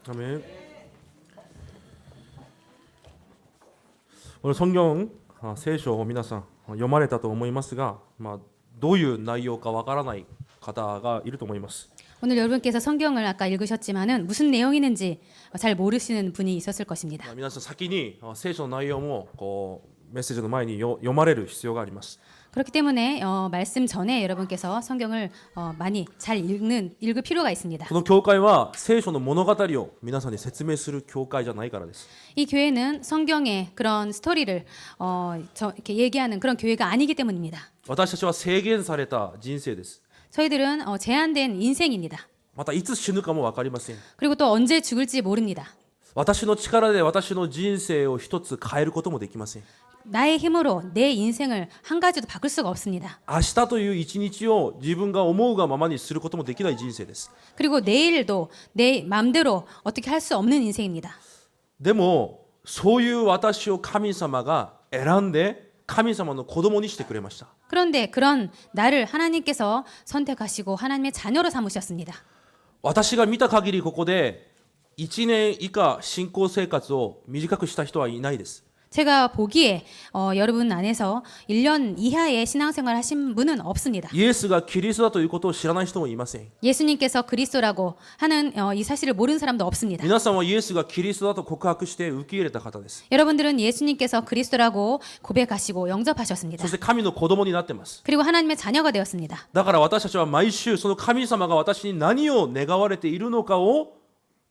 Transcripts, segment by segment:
아멘. 오늘 성경聖書を皆さん読まれたと思いますが、どういう内容かわからない方がいると思います。 오늘 여러분께서 성경을 아까 읽으셨지만은 무슨 내용이는지 잘 모르시는 분이 있었을 것입니다. 皆さん先に聖書の内容もメッセージの前に読まれる必要があります。 그렇기 때문에 말씀 전에 여러분께서 성경을 많이 잘 읽을 필요가 있습니다. この教会は聖書の物語を皆さんに説明する教会じゃないからです。 이 교회는 성경의 그런 스토리를 이렇게 얘기하는 그런 교회가 아니기 때문입니다. 私たちは制限された人生です。 저희들은 제한된 인생입니다. またいつ死ぬかも分かりません。 그리고 또 언제 죽을지 모릅니다. 私の力で私の人生を一つ変えることもできません。 나의 힘으로 내 인생을 한 가지도 바꿀 수가 없습니다. 明日という一日を自分が思うがままにすることもできない人生です。 그리고 내일도 내 마음대로 어떻게 할 수 없는 인생입니다. でもそういう私を神様が選んで神様の子供にしてくれました。 그런데 그런 나를 하나님께서 선택하시고 하나님의 자녀로 삼으셨습니다. 私が見た限りここで1年以下信仰生活を短くした人はいないです。 제가 보기에 여러분 안에서 1년 이하의 신앙생활 하신 분은 없습니다. イエスがキリストだということを知らない人もいません。 예수님께서 그리스도라고 하는 이 사실을 모르는 사람도 없습니다. 皆さんはイエスがキリストだと告白して受け入れた方です。 여러분들은 예수님께서 그리스도라고 고백하시고 영접하셨습니다. そして神の子供になってます。 그리고 하나님의 자녀가 되었습니다. だから私たちは毎週その神様が私に何を願われているのかを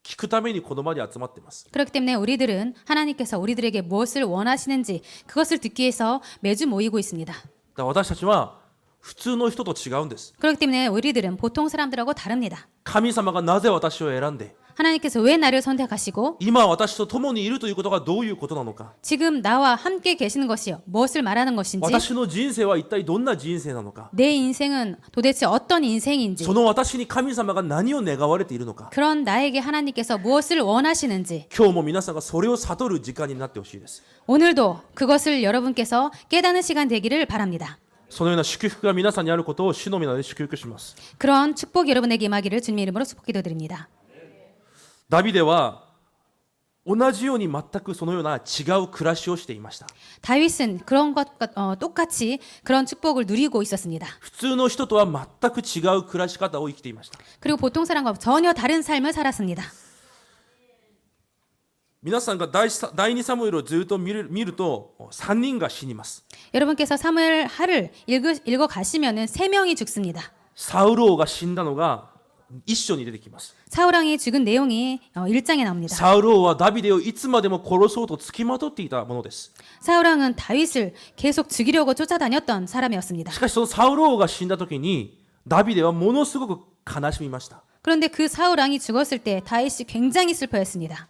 聞くためにこの場に集まっています。 그렇기 때문에 우리들은 하나님께서 우리들에게 무엇을 원하시는지 그것을 듣기 위해서 매주 모이고 있습니다. だから私たちは普通の人と違うんです。 그렇기 때문에 우리들은 보통 사람들하고 다릅니다. 神様がなぜ私を選んで 하나님께서 왜 나를 선택하시고 今私と共にいるということがどういうことなのか、 지금 나와 함께 계시는 것이요 무엇을 말하는 것인지 私の人生は一体どんな人生なのか、 내 인생은 도대체 어떤 인생인지 その私に神様が何を願われているのか、 그런 나에게 하나님께서 무엇을 원하시는지 今日も皆さんがそれを悟る時間になってほしいです。 오늘도 그것을 여러분께서 깨닫는 시간 되기를 바랍니다. そのような祝福が皆さんにあることを主の皆で祝福します。 그런 축복이 여러분에게 임하기를 주님의 이름으로 축복 기도드립니다. ダビデは同じように全くそのような違う暮らしをしていました。 다윗은 그런 것과 똑같이 그런 축복을 누리고 있었습니다. 普通の人とは全く違う暮らし方を生きていました。 그리고 보통 사람과 전혀 다른 삶을 살았습니다. 皆さんが第2サムエルをずっと見ると3人が死にます。 여러분께서 사무엘 하를 읽어 가시면은 3명이 죽습니다. サウル王が死んだのが一緒に出てきます。 사울왕이 죽은 내용이 1장에 나옵니다. サウル王はダビデをいつまでも殺そうと付きまとっていたものです。 사울왕은 다윗을 계속 죽이려고 쫓아다녔던 사람이었습니다. しかしそのサウル王が死んだ時にダビデはものすごく悲しみました。 그런데 그 사울왕이 죽었을 때 다윗이 굉장히 슬퍼했습니다.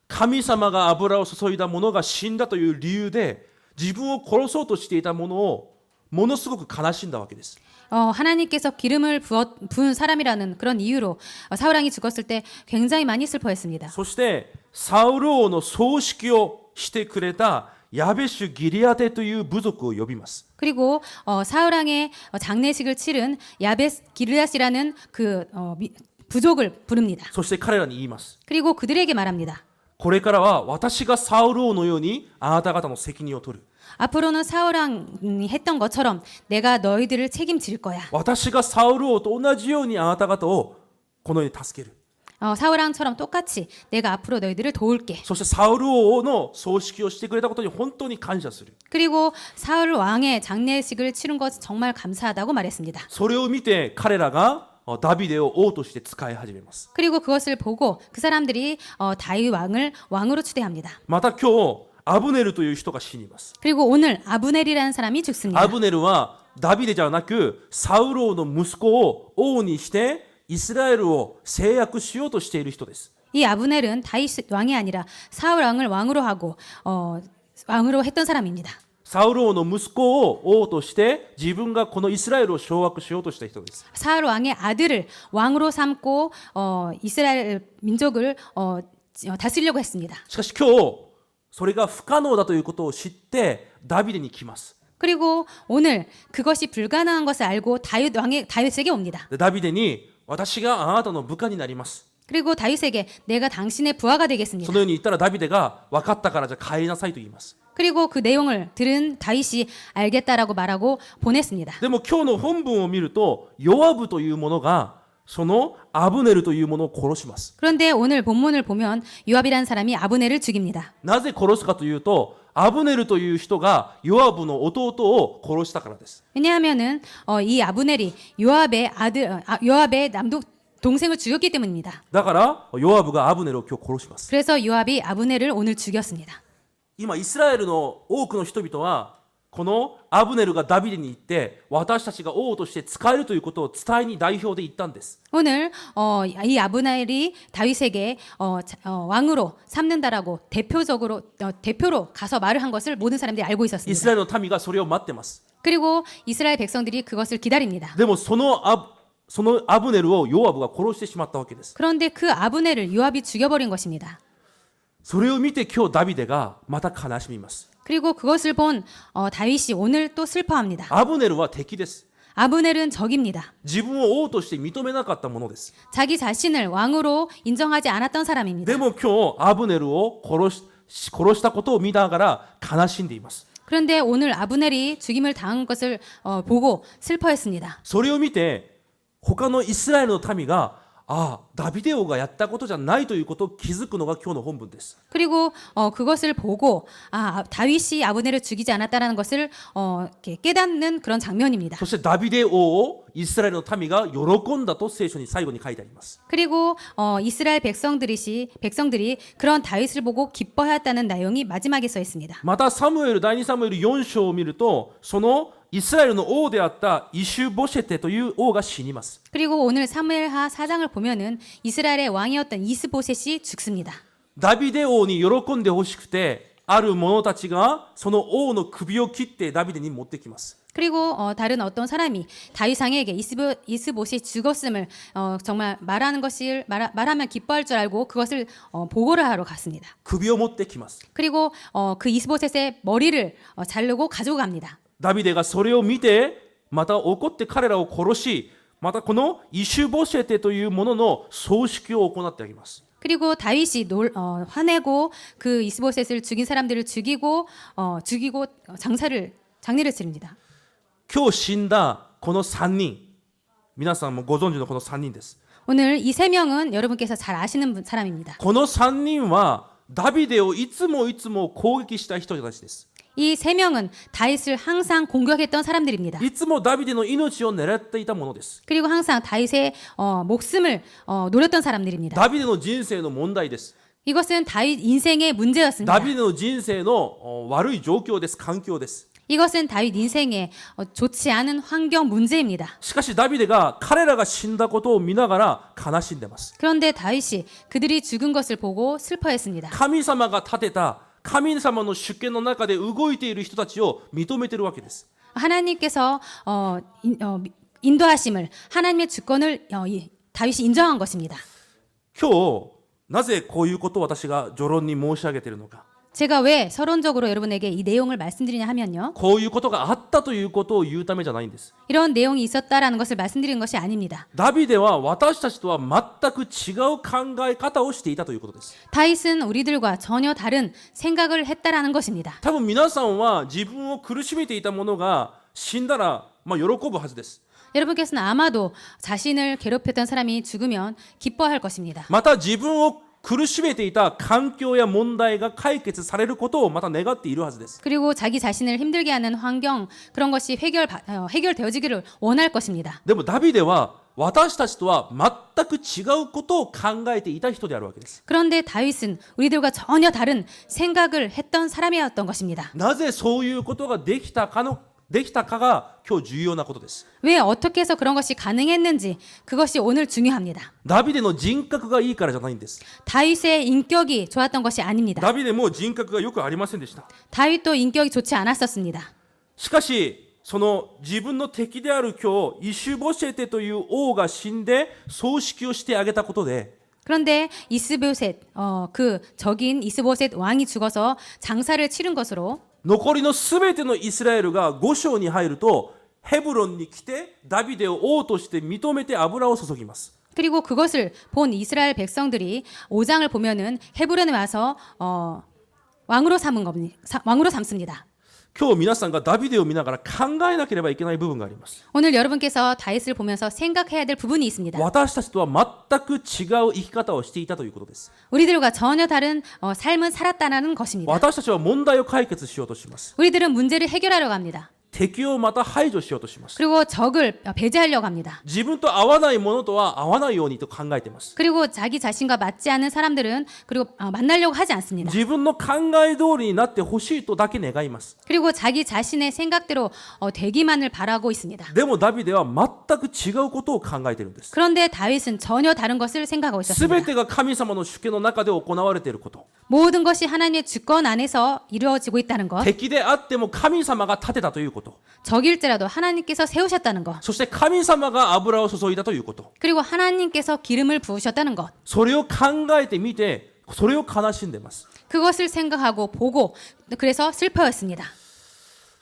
神様が油を注いだ者が死んだという理由で自分を殺そうとしていたものをものすごく悲しんだわけです。 하나님께서 기름을 부은 사람이라는 그런 이유로 사울왕이 죽었을 때 굉장히 많이 슬퍼했습니다. そしてサウル王の葬式をしてくれたヤベシュ・ギリアテという部族を呼びます。 그리고 사울왕의 장례식을 치른 야베스 기르앗이라는 그 부족을 부릅니다. そして彼らに言います。 그리고 그들에게 말합니다. これからは私がサウル王のようにあなた方の責任を取る。 앞으로는 사울왕이 했던 것처럼 내가 너희들을 책임질 거야. 私がサウル王と同じようにあなた方をこのように助ける。 사울왕처럼 똑같이 내가 앞으로 너희들을 도울게. そしてサウル王の葬式をしてくれたことに本当に感謝する。 그리고 사울 왕의 장례식을 치른 것 정말 감사하다고 말했습니다. それを見て彼らがダビデを王として使い始めます。 그리고 그것을 보고 그 사람들이 다윗 왕을 왕으로 추대합니다. また今日アブネルという人が死にます。 그리고 오늘 아브넬이라는 사람이 죽습니다. アブネルはダビデじゃなくサウル王の息子を王にしてイスラエルを制約しようとしている人です。 이 아브넬은 다윗 왕이 아니라 사울 왕을 왕으로 하고 왕으로 했던 사람입니다. サウル王の息子を王として自分がこのイスラエルを掌握しようとした人です。 사울 왕의 아들을 왕으로 삼고 이스라엘 민족을 다스리려고 했습니다. しかし今日それが不可能だということを知ってダビデに来ます。 그리고 오늘 그것이 불가능한 것을 알고 다윗에게 옵니다. でダビデに私があなたの部下になります。 그리고 다윗에게 내가 당신의 부하가 そ 되겠습니다. のように言ったらダビデが分かったからじゃあ帰りなさいと言います。 그리고 그 내용을 들은 다윗이 알겠다라고 말하고 보냈습니다. でも今日の本文を見るとヨアブという者がそのアブネルという者を殺します。 그런데 오늘 본문을 보면 요압이라는 사람이 아브넬을 죽입니다. なぜ殺すかというとアブネルという人がヨアブの弟を殺したからです。 왜냐하면은 이 아브넬이 요압의 요압의 동생을 죽였기 때문입니다. だからヨアブがアブネルを今日殺します。 그래서 요압이 아브넬을 오늘 죽였습니다. 今イスラエルの多くの人々はこのアブネルがダビデに言って私たちが王として使えるということを伝えに代表で言ったんです。 오늘 이 아브넬이 다윗에게 왕으로 삼는다라고 대표로 가서 말을 한 것을 모든 사람들이 알고 イス 있었습니다. ラエルの民がそれを待ってます。 그리고 이스라엘 백성들이 그것을 기다립니다. でもそのアブネルをヨアブが殺してしまったわけです。 그런데 그 아브넬을 요압이 죽여버린 것입니다. それを見て今日ダビデがまた悲しみます。 그리고 그것을 본 다윗이 오늘 또 슬퍼합니다. アブネルは敵です。 아브넬은 적입니다. 自分を王として認めなかったものです。 자기 자신을 왕으로 인정하지 않았던 사람입니다. でも今日アブネルを殺したことを見ながら悲しんでいます。 그런데 오늘 아브넬이 죽임을 당한 것을 보고 슬퍼했습니다. それを見て他のイスラエルの民がダビデ王がやったことじゃないということを気づくのが今日の本文です。 그리고 그것을 보고 다윗이 아브넬을 죽이지 않았다라는 것을 깨닫는 그런 장면입니다. そしてダビデ王をイスラエルの民が喜んだと聖書に最後に書いてあります。 그리고 이스라엘 백성들이 그런 다윗을 보고 기뻐하였다는 내용이 마지막에 써 있습니다. また第2サムエル4章を見るとそのイスラエルの王であったイシュボシェテという王が死にます。 그리고 오늘 사무엘하 4장을 보면은 이스라엘의 왕이었던 이스보셋이 죽습니다. ダビデ王に喜んでほしくてある者たちがその王の首を切ってダビデに持ってきます。 그리고 다른 어떤 사람이 다윗왕에게 이스보셋이 죽었음을 정말 말하면 기뻐할 줄 알고 그것을 보고를 하러 갔습니다. 首を持ってきます。 그리고 그 이스보셋의 머리를 자르고 가지고 갑니다. ダビデがそれを見てまた怒って彼らを殺しまたこのイシュボシェテというものの葬式を行ってあげます。 그리고 다윗이 화내고 그 이스보셋을 죽인 사람들을 죽이고 장례를 치릅니다. 今日死んだこの3人皆さんもご存知のこの3人です。 오늘 이 세 명은 여러분께서 잘 아시는 사람입니다. この3人はダビデをいつも攻撃した人たちです。 이 세 명은 다윗을 항상 공격했던 사람들입니다. いつもダビデの命を狙っていたものです。 그리고 항상 다윗의 목숨을 노렸던 사람들입니다. ダビデの人生の問題です。 이것은 다윗 인생의 문제였습니다. ダビデの人生の悪い状況です。環境です。 이것은 다윗 인생의 좋지 않은 환경 문제입니다. しかしダビデが彼らが死んだことを見ながら悲しんでます。 그런데 다윗이 그들이 죽은 것을 보고 슬퍼했습니다. 神様が立てた神様の主権の中で動いている人たちを認めているわけです。 하나님께서 인도하심을 하나님의 주권을 다윗이 인정한 것입니다. 今日なぜこういうことを私が序論に申し上げているのか。 제가 왜 서론적으로 여러분에게 이 내용을 말씀드리냐 하면요. こういうことがあったということを言うためじゃないんです。 이런 내용이 있었다라는 것을 말씀드리는 것이 아닙니다. ダビデは私たちとは全く違う考え方をしていたということです。 다윗은 우리들과 전혀 다른 생각을 했다라는 것입니다. 多分皆さんは自分を苦しめていた者が死んだら喜ぶはずです。 여러분께서는 아마도 자신을 괴롭혔던 사람이 죽으면 기뻐할 것입니다. また自分を苦しめていた環境や問題が解決されることをまた願っているはずです。 그리고 자기 자신을 힘들게 하는 환경 그런 것이 해결되어지기를 원할 것입니다. でもダビデは私たちとは全く違うことを考えていた人であるわけです。 그런데 다윗은 우리들과 전혀 다른 생각을 했던 사람이었던 것입니다. なぜそういうことができたかが今日重要なことです。 왜 어떻게 해서 그런 것이 가능했는지 그것이 오늘 중요합니다. ダビデの人格がいいからじゃないんです。 다윗의 인격이 좋았던 것이 아닙니다. ダビデも人格がよくありませんでした。 다윗도 인격이 좋지 않았었습니다. しかしその自分の敵である今日イシュボシェテという王が死んで葬式をしてあげたことで 그런데 이스보셋 그 적인 이스보셋 왕이 죽어서 장사를 치른 것으로 残りのすべてのイスラエルが5章に入るとヘブロンに来てダビデを王として認めて油を注ぎます。 그리고 그것을 본 이스라엘 백성들이 5장을 보면은 헤브론에 와서 왕으로 삼습니다. 今日皆さんがダビデを見ながら考えなければいけない部分があります。 오늘 여러분께서 다윗을 보면서 생각해야 될 부분이 있습니다. 私たちとは全く違う生き方をしていたということです。 우리들과 전혀 다른 삶을 살았다는 것입니다. 私たちは問題を解決しようとします。 우리들은 문제를 해결하려고 합니다. 敵をまた排除しようとします。 그리고 적을 배제하려고 합니다. 自分と合わないものとは合わないようにと考えています。 그리고 자기 자신과 맞지 않는 사람들은 그리고 만나려고 하지 않습니다. 自分の考え通りになってほしいとだけ願います。 그리고 자기 자신의 생각대로 되기만을 바라고 있습니다. でもダビデは全く違うことを考えているんです。 그런데 다윗은 전혀 다른 것을 생각하고 す 있었습니다. べてが神様の主権の中で行われていること。 모든 것이 하나님의 주권 안에서 이루어지고 있다는 것, 敵であっても神様が立てたということ。 적일지라도 하나님께서 세우셨다는 것, そして神様が油を注いだということ。 그리고 하나님께서 기름을 부으셨다는 것, それを考えてみて、それを悲しんでいます。 그것을 생각하고 보고 그래서 슬퍼했습니다.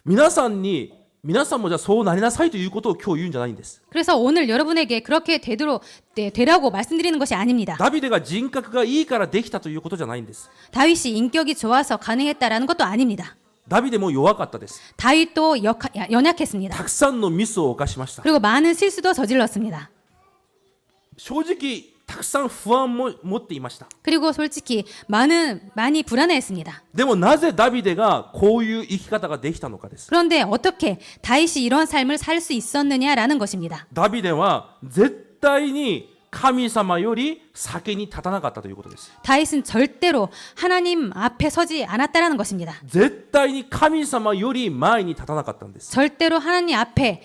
皆さんもじゃあそうなりなさいということを今日言うんじゃないんです。 그래서 오늘 여러분에게 그렇게 되라고 말씀드리는 것이 아닙니다. ダビデが人格がいいからできたということじゃないんです。 다윗이 인격이 좋아서 가능했다라는 것도 아닙니다. ダビデも弱かったです。 다윗도 연약했습니다. たくさんのミスを犯しました。 그리고 많은 실수도 저질렀습니다. 正直たくさん不安も持っていました。 그리고 솔직히 많이 불안해했습니다. でもなぜダビデがこういう生き方ができたのかです。 그런데 어떻게 다윗이 이런 삶을 살 수 있었느냐라는 것입니다. ダビデは絶対に神様より先に立たなかったということです。 다윗은 절대로 하나님 앞에 서지 않았다라는 것입니다. 絶対に神様より前に立たなかったんです。 절대로 하나님 앞에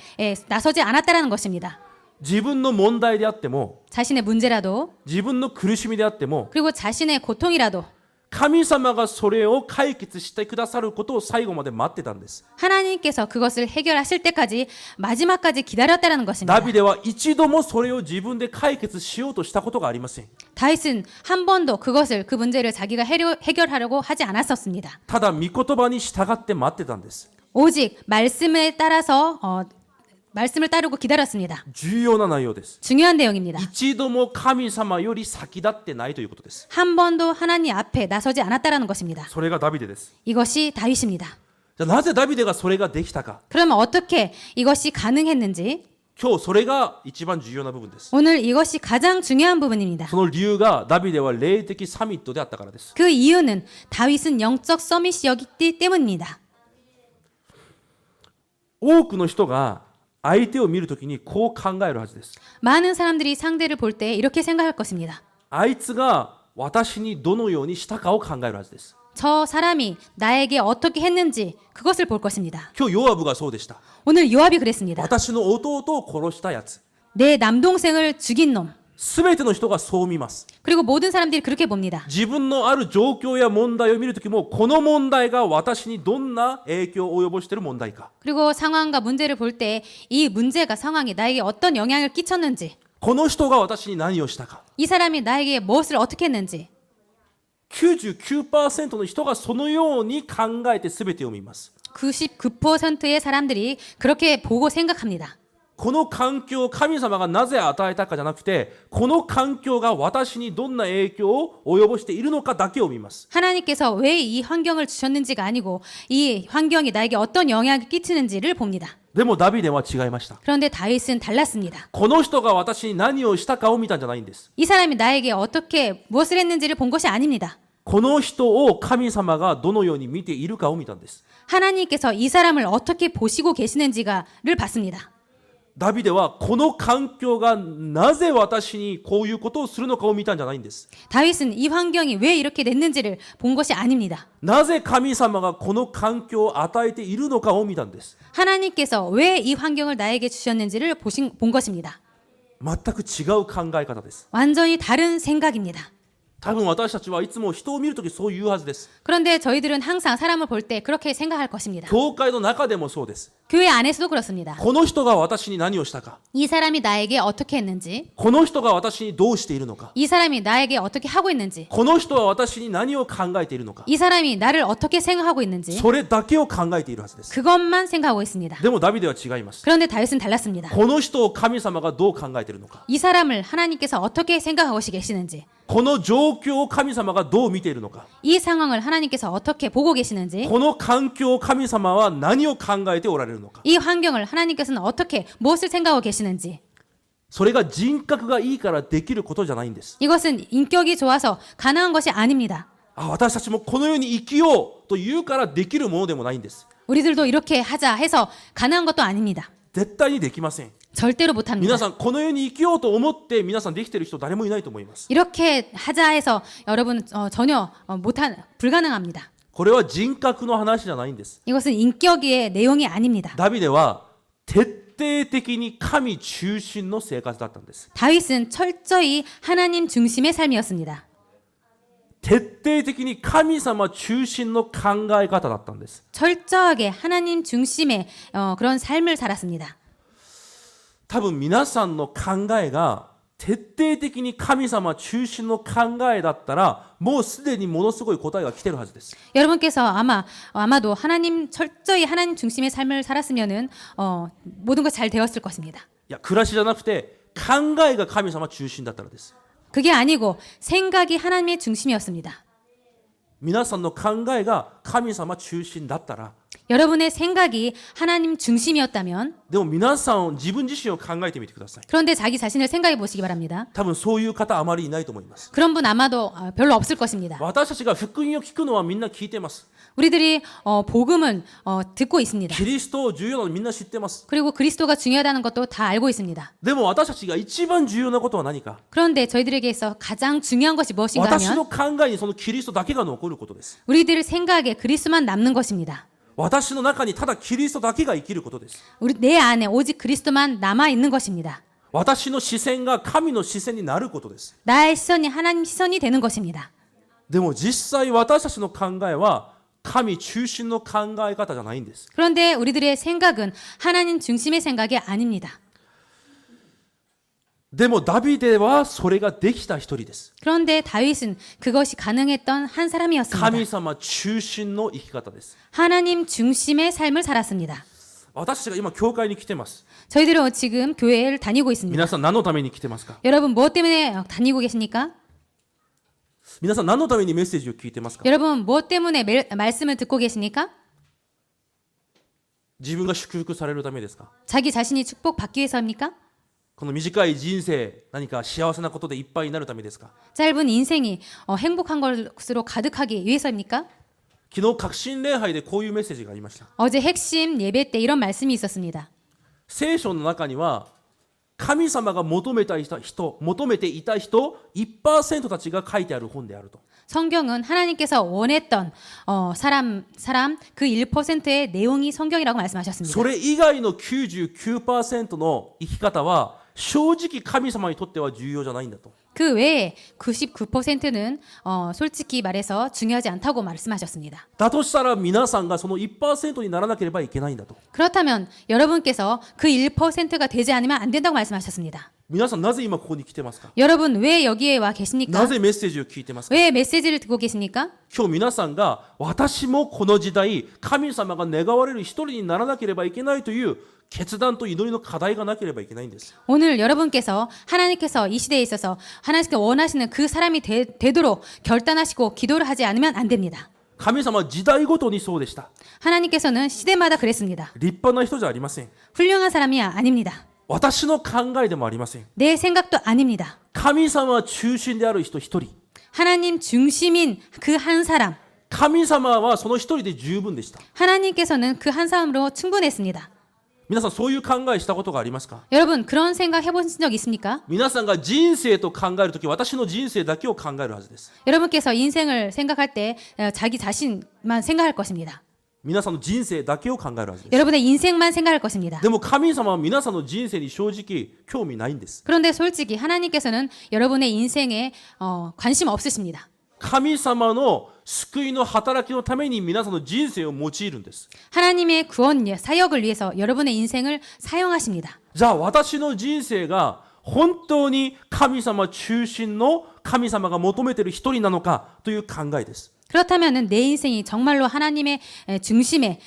나서지 않았다라는 것입니다. 自分の問題であっても、 자신의 문제라도 自分の苦しみであっても、 그리고 자신의 고통이라도 神様がそれを解決してくださることを最後まで待ってたんです。 하나님께서 그것을 해결하실 때까지 마지막까지 기다렸다라는 것입니다. ダビデは一度もそれを自分で解決しようとしたことがありません。 다윗은 한 번도 그 문제를 자기가 해결하려고 하지 않았었습니다. ただ御言葉に従って待ってたんです。 오직 말씀에 따라서 말씀을 따르고 기다렸습니다. 重要な内容です。 중요한 내용입니다. 一度も神様より先立ってないということです。 한 번도 하나님 앞에 나서지 않았다라는 것입니다. それがダビデです。 이것이 다윗입니다. じゃあなぜダビデがそれができたか。 그러면 어떻게 이것이 가능했는지 今日それが一番重要な部分です。 오늘 이것이 가장 중요한 부분입니다. その理由がダビデは霊的サミットであったからです。 그 이유는 다윗은 영적 서밋이었기 때문입니다. 多くの人が相手を見るときにこう考えるはずです。 많은 사람들이 상대를 볼 때 이렇게 생각할 것입니다. あいつが私にどのようにしたかを考えるはずです。 저 사람이 나에게 어떻게 했는지 그것을 볼 것입니다. 今日ヨアブがそうでした。 오늘 요압이 그랬습니다. 私の弟を殺したやつ。 내 남동생을 죽인 놈. すべての人がそう見ます。 그리고 모든 사람들이 그렇게 봅니다. 自分のある状況や問題を見るときも、この問題が私にどんな影響を及ぼしている問題か。 그리고 상황과 문제를 볼 때 이 문제가 상황이 나에게 어떤 영향을 끼쳤는지, この人が私に何をしたか。 이 사람이 나에게 무엇을 어떻게 했는지 99% の人がそのように考えて全てを見ます。 99%의 사람들이 그렇게 보고 생각합니다. この環境を神様がなぜ与えたかじゃなくて、この環境が私にどんな影響を及ぼしているのかだけを見ます。 하나님께서 왜 이 환경을 주셨는지가 아니고 이 환경이 나에게 어떤 영향을 끼치는지를 봅니다. でもダビデは違いました。 그런데 다윗은 달랐습니다. この人が私に何をしたかを見たんじゃないんです。 이 사람이 나에게 어떻게 무엇을 했는지를 본 것이 아닙니다. この人を神様がどのように見ているかを見たんです。 하나님께서 이 사람을 어떻게 보시고 계시는지를 봤습니다. ダビデはこの環境がなぜ私にこういうことをするのかを見たんじゃないんです。 다윗은 이 환경이 왜 이렇게 됐는지를 본 것이 아닙니다. なぜ神様がこの環境を与えているのかを見たんです。 하나님께서 왜 이 환경을 나에게 주셨는지를 본 것입니다. 全く違う考え方です。 완전히 다른 생각입니다. 多分私たちはいつも人を見るときそう言うはずです。 그런데 저희들은 항상 사람을 볼 때 그렇게 생각할 것입니다. 教会の中でもそうです。 교회 안에서도 그렇습니다. この人が私に何をしたか、 이 사람이 나에게 어떻게 했는지, この人が私にどうしているのか、 이 사람이 나에게 어떻게 하고 있는지, この人は私に何を考えているのか、 이 사람이 나를 어떻게 생각하고 있는지 それだけを考えているはずです。 그것만 생각하고 있습니다. でもダビデは違います。 그런데 다윗은 달랐습니다. この人を神様がどう考えているのか、 이 사람을 하나님께서 어떻게 생각하고 계시는지, この状況を神様がどう見ているのか、 이 상황을 하나님께서 어떻게 보고 계시는지, この環境を神様は何を考えておられるのか、 이 환경을 하나님께서는 어떻게 무엇을 생각하고 계시는지, それが人格がいいからできることじゃないんです。 이것은 인격이 좋아서 가능한 것이 아닙니다. 私たちもこのように生きようと言うからできるものでもないんです。 우리들도 이렇게 하자 해서 가능한 것도 아닙니다. 絶対にできません。 절대로 못합니다. 皆さんこのように生きようと思って皆さんできている人誰もいないと思います。 이렇게 하자 해서 여러분 전혀 불가능합니다. これは人格の話じゃないんです。 이것은 인격의 내용이 아닙니다. ダビデは徹底的に神中心の生活だったんです。 다윗은 철저히 하나님 중심의 삶이었습니다. 徹底的に神様中心の考え方だったんです。 철저하게 하나님 중심의 그런 삶을 살았습니다. 多分皆さんの考えが徹底的に神様中心の考えだったらもうすでにものすごい答えが来てるはずです。 여러분께서 아마도 철저히 하나님 중심의 삶을 살았으면은 모든 것이 잘 되었을 것입니다. いや暮らしじゃなくて考えが神様中心だったらです。 그게 아니고 생각이 하나님의 중심이었습니다. 皆さんの考えが神様中心だったら 여러분의 생각이 하나님 중심이었다면 でも皆さん自分自身を考えてみてください。 그런데 자기 자신을 생각해 보시기 바랍니다. 多分そういう方あまりいないと思います。 그런 분 아마도 별로 없을 것입니다. 私たちが福音を聞くのはみんな聞いてます。 우리들이 복음은 듣고 있습니다. キリストを重要なのみんな知ってます。 그리고 그리스도가 중요하다는 것도 다 알고 있습니다. でも私たちが一番重要なことは何か。 그런데 저희들에게 있어 가장 중요한 것이 무엇인가 私 하면 の考えにそのキリストだけが残ることです。 우리들 생각에 그리스도만 남는 것입니다. 私の中にただキリストだけが生きることです。 내 안에 오직 그리스도만 남아 있는 것입니다. 私の視線が神の視線になることです。 나의 시선이 하나님 시선이 되는 것입니다. でも実際私たちの考えは神中心の考え方じゃないんです。 그런데 우리들의 생각은 하나님 중심의 생각이 아닙니다. でもダビデはそれができた一人です。 그런데 다윗은 그것이 가능했던 한 사람이었습니다. 神様中心の生き方です。 하나님 중심의 삶을 살았습니다. 私たちが今教会に来てます。 저희들은 지금 교회를 다니고 있습니다. 皆さん何のために来てますか？ 여러분 무엇 때문에 다니고 계십니까? 皆さん何のためにメッセージを聞いてますか？ 여러분 무엇 때문에 말씀을 듣고 계십니까? 自分が祝福されるためですか？ 자기 자신이 축복받기 위해서입니까? この短い人生何か幸せなことでいっぱいになるためですか？ 짧은 인생이 행복한 것으로 가득하기 위해서입니까? 昨日革新礼拝でこういうメッセージがありました。 어제 핵심 예배 때 이런 말씀이 있었습니다. 聖書の中には神様が求めていた人 1% たちが書いてある本であると。 성경은 하나님께서 원했던 사람 그 1%의 내용이 성경이라고 말씀하셨습니다. それ以外の 99% の生き方は正直神様にとっては重要じゃないんだと。 그 외에 99%는 솔직히 말해서 중요하지 않다고 말씀하셨습니다. だとしたら皆さんがその 1% にならなければいけないんだと。 그렇다면 여러분께서 그 1%가 되지 않으면 안 된다고 말씀하셨습니다. 皆さんなぜ今ここに来てますか？ 여러분 왜 여기에 와 계십니까? なぜメッセージを聞いてますか？ 왜 메시지를 듣고 계십니까? 今日皆さんが私もこの時代神様が願われる一人にならなければいけないという決断と祈りの課題がなければいけないんです。 오늘 여러분께서 하나님께서 이 시대에 있어서 하나님께서 원하시는 그 사람이 되도록 결단하시고 기도를 하지 않으면 안 됩니다. 神様は時代ごとにそうでした。 하나님께서는 시대마다 그랬습니다. 立派な人じゃありません。 훌륭한 사람이 아닙니다. 私の考えでもありません。 내 생각도 아닙니다. 神様中心である人一人。 하나님 중심인 그 한 사람. 神様はその一人で十分でした。 하나님께서는 그 한 사람으로 충분했습니다. 皆さんそういう考えしたことがありますか？ 여러분 그런 생각 해보신 적 있습니까? 皆さんが人生と考えるとき私の人生だけを考えるはずです。 여러분께서 인생을 생각할 때 자기 자신만 생각할 것입니다. 皆さんの人生だけを考えるはずです。 여러분의 인생만 생각할 것입니다. でも神様は皆さんの人生に正直興味ないんです。 그런데 솔직히 하나님께서는 여러분의 인생에 관심 없으십니다. 神様の救いの働きのために皆さんの人生を用いるんです。 하나님의 구원 사역을 위해서 여러분의 인생을 사용하십니다. じゃあ私の人生が本当に神様中心の神様が求めている一人なのかという考えです。 그렇다면 내 인생이 정말로 하나님의 중심의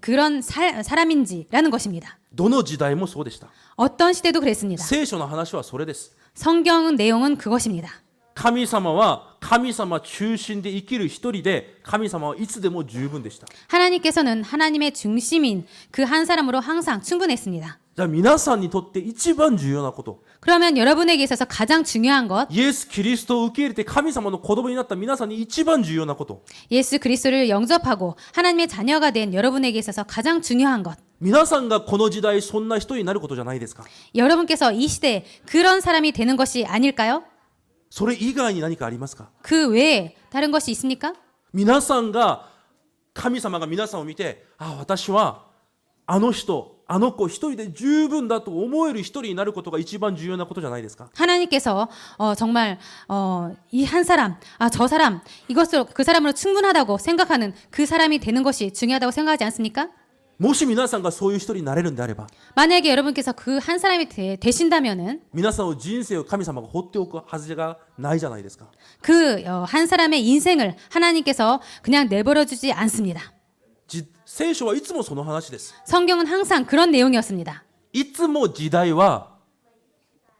그런 사람인지라는 것입니다. どの時代もそうでした。 어떤 시대도 그랬습니다. 聖書の話はそれです。 성경 내용은 그것입니다. 神様は神様中心で生きる一人で、神様はいつでも十分でした。 하나님께서는 하나님의 중심인 그 한 사람으로 항상 충분했습니다. じゃあ皆さんにとって一番重要なこと、 그러면 여러분에게 있어서 가장 중요한 것, イエス・キリストを受け入れて神様の子供になった皆さんに一番重要なこと、 예수 그리스도를 영접하고 하나님의 자녀가 된 여러분에게 있어서 가장 중요한 것, 皆さんがこの時代そんな人になることじゃないですか。 여러분께서 이 시대에 그런 사람이 되는 것이 아닐까요? それ以外に何かありますか。 그 외에 다른 것이 있습니까? 皆さんが、神様が皆さんを見て、あ、私はあの人、あの子一人で十分だと思える一人になることが一番重要なことじゃないですか。 하나님께서 정말 이 한 사람, 저 사람, 이것으로 그 사람으로 충분하다고 생각하는 그 사람이 되는 것이 중요하다고 생각하지 않습니까? もし皆さんがそういう人になれるんであれば、 만약에 여러분께서 그 한 사람이 되신다면은 皆さんの人生を神様が放っておくはずがないじゃないですか。 그 한 사람의 인생을 하나님께서 그냥 내버려 주지 않습니다. 聖書はいつもその話です。 성경은 항상 그런 내용이었습니다. いつも時代は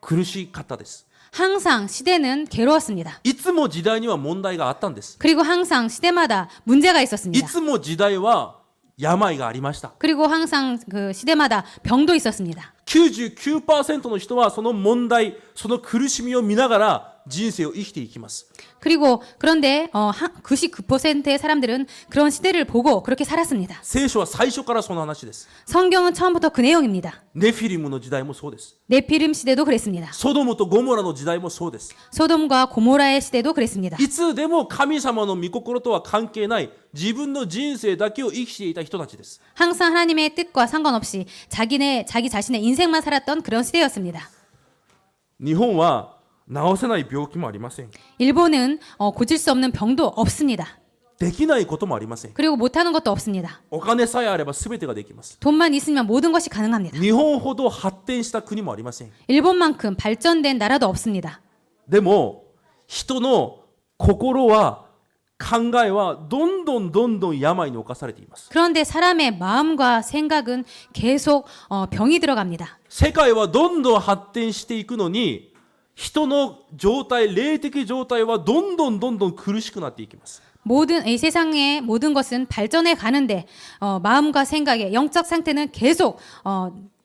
苦しかったです。 항상 시대는 괴로웠습니다. いつも時代には問題があったんです。 그리고 항상 시대마다 문제가 い 있었습니다. つも時代は病がありました。 그리고 항상 그 시대마다 병도 있었습니다. 99% の人はその問題、その苦しみを見ながら人生を生きていきます。 그리고 그런데 99%의 사람들은 그런 시대를 보고 그렇게 살았습니다. 聖書は最初からその話です。 성경은 처음부터 그 내용입니다. ネフィリムの時代もそうです。 네피림 시대도 그랬습니다. ソドムとゴモラの時代もそうです。 소돔과 고모라의 시대도 그랬습니다. いつでも神様の御心とは関係ない自分の人生だけを生きていた人たちです。 항상 하나님의 뜻과 상관없이 자기 자신의 인생만 살았던 그런 시대였습니다. 日本は治せない病気もありません。 일본은 고칠 수 없는 병도 없습니다. できないこともありません。 그리고 못하는 것도 없습니다. お金さえあれば全てができます。 돈만 있으면 모든 것이 가능합니다. 日本ほど発展した国もありません。 일본만큼 발전된 나라도 없습니다. でも人の心は、考えはどんどん病に侵されています。 그런데 사람의 마음과 생각은 계속 병이 들어갑니다. 世界はどんどん発展していくのに、人の状態、霊的状態はどんどん苦しくなっていきます。 이 세상의 모든 것은 발전해 가는데 마음과 생각의 영적 상태는 계속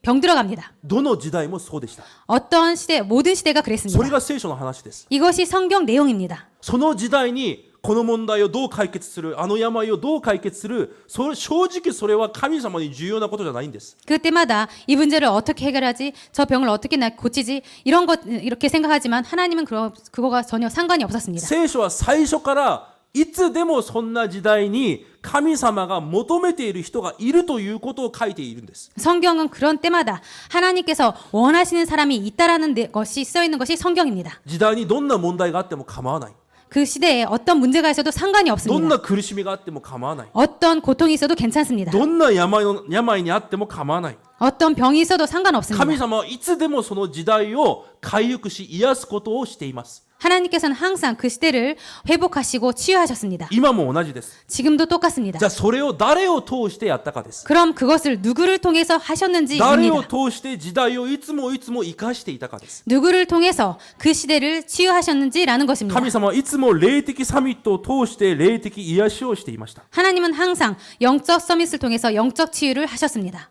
병들어갑니다. どの時代もそうでした。 어떤 시대, 모든 시대가 それ 그랬습니다. が聖書の話です。 이것이 성경 내용입니다. その時代にこの問題をどう解決する、あの病をどう解決する、正直それは神様に重要なことじゃないんです。 그때마다 이 문제를 어떻게 해결하지, 저 병을 어떻게 고치지, 이런 것 이렇게 생각하지만 하나님은 그거가 전혀 상관이 없었습니다. 聖書は最初からいつでもそんな時代に神様が求めている人がいるということを書いているんです。 성경은 그런 때마다 하나님께서 원하시는 사람이 있다라는 것이 써 있는 것이 성경입니다. 時代にどんな問題があっても構わない。 그 시대에 어떤 문제가 있어도 상관이 どん 없습니다. な苦しみがあっても構わない。 어떤 고통이 있어도 괜찮습니다. どんな病にあっても構わない。 어떤 병이 있어도 상관없습니다. 神様はいつでもその時代を回復し癒すことをしています。 하나님께서는 항상 그 시대를 회복하시고 치유하셨습니다. 今も同じです。 지금도 똑같습니다. じゃあそれを誰を通してやったかです。 그럼 그것을 누구를 통해서 誰を 하셨는지입니다. 通して時代をいつも生かしていたかです。 누구를 통해서 그 시대를 치유하셨는지라는 것입니다. 神様はいつも霊的サミットを通して霊的癒しをしていました。 하나님은 항상 영적 서밋을 통해서 영적 치유를 하셨습니다.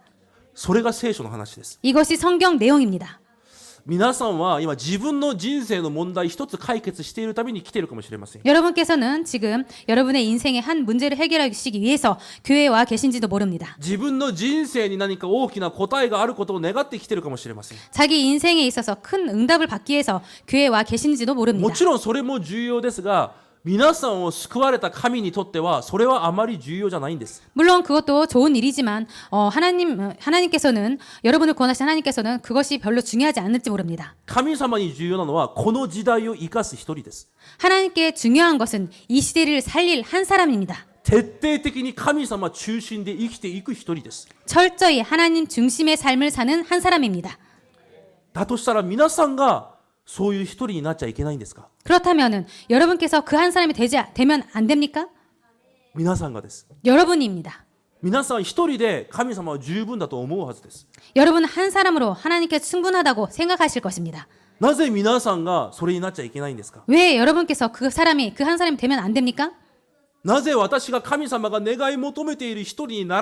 それが聖書の話です。 이것이 성경 내용입니다. 皆さんは今自分の人生の問題一つ解決しているために来ているかもしれません。 여러분께서는 지금 여러분의 인생의 한 문제를 해결하시기 위해서 교회에 와 계신지도 모릅니다. 自分の人生に何か大きな答えがあることを願ってきているかもしれません。 자기 인생에 있어서 큰 응답을 받기 위해서 교회에 와 계신지도 も 모릅니다. ちろんそれも重要ですが、皆さんを救われた神にとってはそれはあまり重要じゃないんです。 물론 그것도 좋은 일이지만 하나님께서는 여러분을 구원하신 하나님께서는 그것이 별로 중요하지 않을지 모릅니다. 神様に重要なのはこの時代を生かす一人です。 하나님께 중요한 것은 이 시대를 살릴 한 사람입니다. 徹底的に神様中心で生きていく一人です。 철저히 하나님 중심의 삶을 사는 한 사람입니다. だとしたら皆さんがそういう一人になっちゃいけないんですか？ 그렇다면은 여러분께서 그 한 사람이 되면 안 됩니까? 皆さんがです。 여러분입니다. 皆さん一人で神様は十分だと思うはずです。 여러분은 한 사람으로 하나님께 충분하다고 생각하실 것입니다. なぜ皆さんがそれになっちゃいけないんですか？ 왜 여러분께서 그 한 사람이 되면 안 됩니까? なぜ私が神様が願い求めている一人にな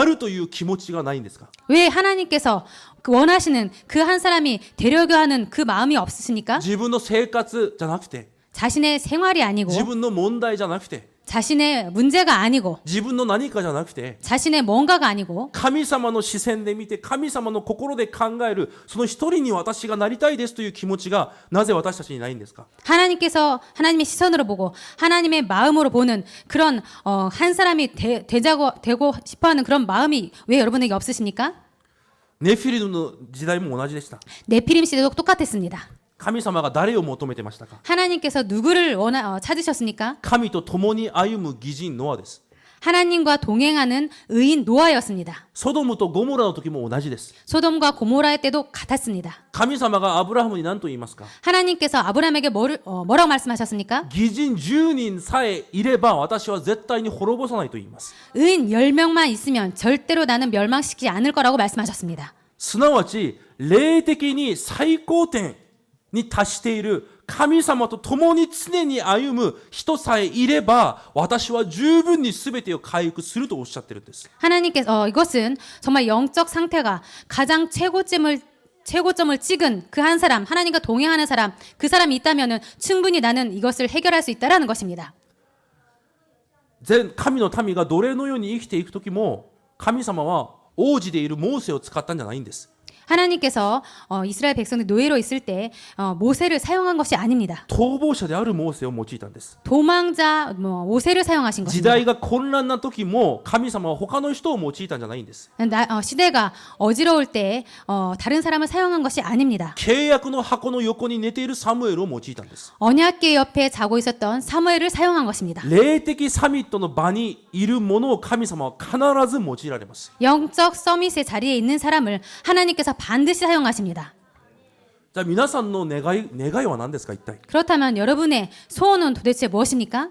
るという気持ちがないんですか？ 왜 하나님께서 원하시는 그 한 사람이 되려고 하는 그 마음이 없으십니까? 自分の生活じゃなくて、 자신의 생활이 아니고 自分の問題じゃなくて、 자신의 문제가 아니고 自分の何かじゃなくて、 자신의 뭔가가 아니고 神様の視線で見て神様の心で考えるその一人に私がなりたいですという気持ちがなぜ私たちにないんですか？ 하나님께서 하나님의 시선으로 보고 하나님의 마음으로 보는 그런 한 사람이 되고 싶어하는 그런 마음이 왜 여러분에게 없으십니까? ネフィリムの時代も同じでした。 네피림 시대도 똑같았습니다. 神様が誰を求めてましたか？ 하나님께서 누구를 찾으셨습니까? 神と共に歩む義人ノアです。 하나님과 동행하는 의인 노아였습니다. ソドムとゴモラの時も同じです。 소돔과 고모라의 때도 같았습니다. 神様がアブラハムに何と言いますか？ 하나님께서 아브라함에게 뭐라고 말씀하셨습니까? 義人10人さえいれば私は絶対に滅ぼさないと言います。 의인 10명만 있으면 절대로 나는 멸망시키지 않을 거라고 말씀하셨습니다. すなわち霊的に最高点に達している神様と共に常に歩む人さえいれば私は十分に全てを回復するとおっしゃってるんです。 하나님께서 이것은 정말 영적 상태가 가장 최고점을 찍은 그 한 사람, 하나님과 동행하는 사람, 그 사람이 있다면은 충분히 나는 이것을 해결할 수 있다라는 것입니다. 全神の民が奴隷のように生きていく時も神様は王子でいるモーセを使ったんじゃないんです。 하나님께서 이스라엘 백성들 노예로 있을 때 모세를 사용한 것이 아닙니다. 逃亡者であるモーセを用いたんです。 도망자 모세를 사용하신 時 것입니다. 代が混乱な時も神様は他の人を用いたんじゃないんです。 시대가 어지러울 때 다른 사람을 사용한 것이 아닙니다. 契約の箱の横に寝ているサムエルを用いたんです。 언약궤 옆에 자고 있었던 사무엘을 사용한 것입니다. 霊的サミットの場にいるものを神様は必ず用いられます。 영적 서밋의 자리에 있는 사람을 하나님께서 반드시 사용하십니다. じゃあ皆さんの願いは何ですか一体？ 그렇다면 여러분의 소원은 도대체 무엇입니까?